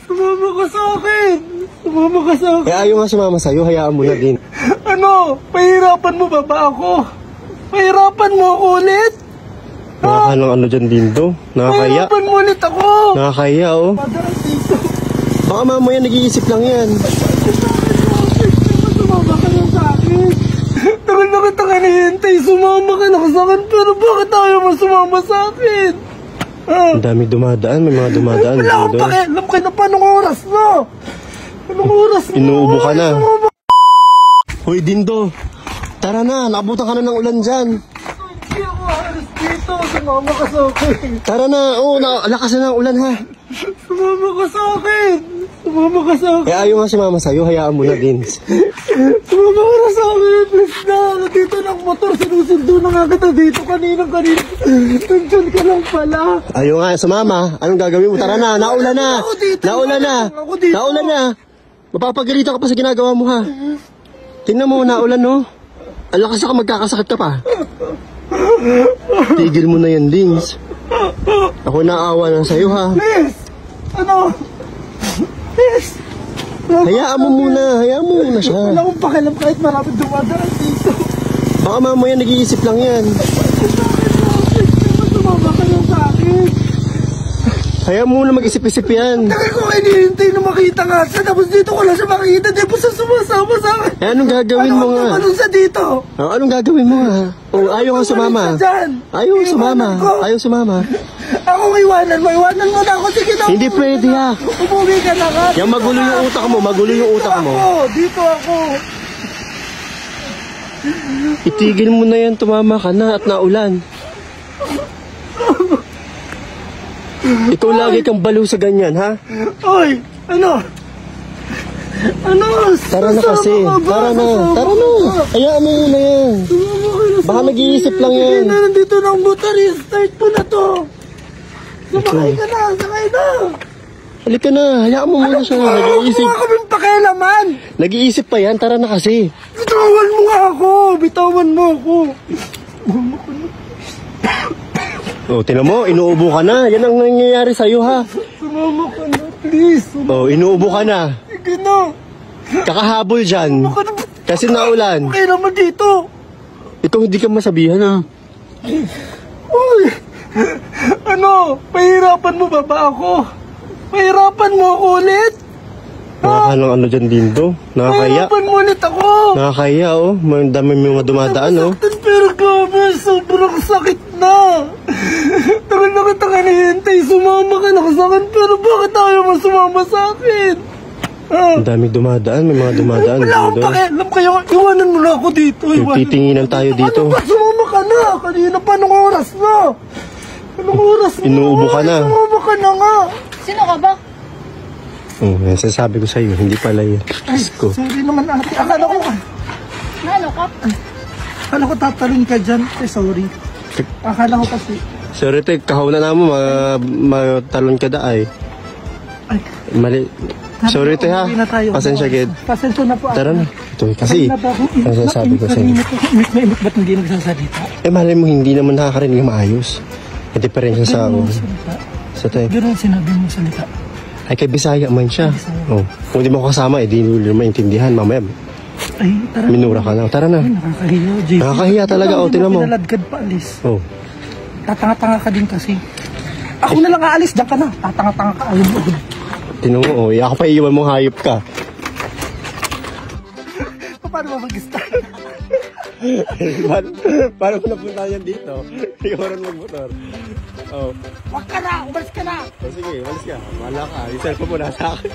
Sumama ka sa akin. Sumama ka sa akin. Eh, ayaw nga sumama sa'yo. Hayaan mo na din. Ano? Pahirapan mo ba ako? Pahirapan mo ako ulit? Nakakalang ano dyan, Dindo? Nakakaya. Pahirapan mo ulit ako. Nakakaya, oh. Padaan dito. Baka mamaya nag-iisip lang yan. Sumama ka lang sa akin. Tagal na kita kanihintay. Sumama ka na sa akin. Pero bakit ayaw mo sumama sa akin? Ang dami dumadaan. May mga dumadaan. Wala akong pakialam kayo na paanong oras na. Anong oras mo? Inuubo ka na. Hoy, Dindo. Tara na. Nakabutan ka na ng ulan dyan. Hindi ako aalis dito. Sumama ka sa akin. Tara na. Oo, lakas na ng ulan, ha. Sumama ka sa akin. Sumama ka sa akin. Eh, ayaw nga sumama sa'yo. Hayaan mo na din. Sumama ka na sa akin. Please na. Dito ng motor. Sinusundo na nga kita dito. Kanina. Nandiyan ka lang pala. Ayaw nga sumama. Anong gagawin mo? Tara na. Naulan na. Naulan na. Naulan na. Mapapagalito ka pa sa ginagawa mo, ha. Tingnan mo, naulan, no? Ang lakas ka, magkakasakit ka pa. Tigil mo na yan, Dings. Ako naawa na sa'yo, ha. Please! Ano? Please! Hayaan mo muna siya. Wala akong pakialam kahit maraming dumadaan dito. Baka mamaya nag-iisip lang yan. Sumama ka lang sa akin. Hayaan mo na mag-isip-isip yan. Tagal ko kayo hinihintay na makita nga siya. Tapos dito ko lang siya makita. Di po siya sumasama sa akin. Eh, anong gagawin mo nga? Anong sa dito? Oh, anong gagawin mo nga? Oh, ayaw nga sumama. Ayaw sumama. Ayaw sumama. Ako iwanan mo na ako. Sige na. Hindi pwede, ha. Umuwi ka na nga. Yung magulo yung utak mo, Dito ako. Itigil mo na yan, tumama ka na at naulan. Ikaw lagi kang baliw sa ganyan, ha? Oy, ano? Tara na kasi. Tara na. Hayaan mo na yan. Baka nag-iisip lang yan. Nandito ng motor. Start po na to. Sakay na. Halika na. Hayaan mo muna siya. Nag-iisip. Huwag mo kaming pakialaman. Nag-iisip pa yan. Tara na kasi. Bitawan mo nga ako. Bitawan mo ako. Oh, tinan mo. Inuubo ka na. Yan ang nangyayari sa'yo, ha? Sumama ka na, please. Oh, inuubo ka na. Sige na. Kakahabol dyan. Kasi naulan. Okay naman dito. Ikaw hindi ka masabihan, ha? Uy. Ano? Pahirapan mo ba ako? Pahirapan mo ako ulit? Nakakalang ano dyan, Dindo? Nakakaya. Pahirapan mo ulit ako. Nakakaya, oh. May dami mga dumadaan, oh. Nasaktan, pero grabe, sobrang sakit na. Tagal na kita kanihintay. Sumama ka na sa akin, pero bakit ayaw mo sumama sa akin? Ang dami dumadaan, may mga dumadaan. Wala akong pakialam kayo. Iwanan mo na ako dito. Titinginan tayo dito. Ano ba? Sumama ka na. Kanina pa, anong oras na? Anong oras na? Inuubo ka na. Sumama ka na nga. Sino ka ba? Oh, sasabi ko sa'yo, hindi pala yun. Ko. Sorry naman ate. Akala ko tatalon ka dyan. Sorry. Akala ko kasi. Sorry, te, kahaw na mo, matalon ka da ay. Mali. Sorry, te, ha. Pasensya, Ged. Pasensya na po. Tara na. Ito, kasi, ang sasabi ko sa'yo. Ba't hindi nagsasalita? Eh, malay mo, hindi naman nakakarinig ng maayos. May diferensya sa ako. Sa tayo. Gano'n sinabi mo salita. Ay, kay Bisaya man siya. Oh. Kung di mo kasama, eh, di nyo maintindihan. Mamaya, ay, tara. minura ka na. Tara na. Ay, nakakahiya, JP. Nakakahiya talaga, oh, tingnan mo. Pinaladkad pa, alis. Oh. Tatanga-tanga ka din kasi. Ako na lang aalis, diyan ka na. Tatanga-tanga ka, ayaw mo. Tingnan mo, oh. Ako pa iiwan mong hayop ka. Paano mo mag-start? Paano ko napunta yan dito? Ikaw rin mag-motor. Oh. Wag ka na, umalis ka na. Oh, sige, umalis ka. Wala ka. Yung cellphone mo nasa akin.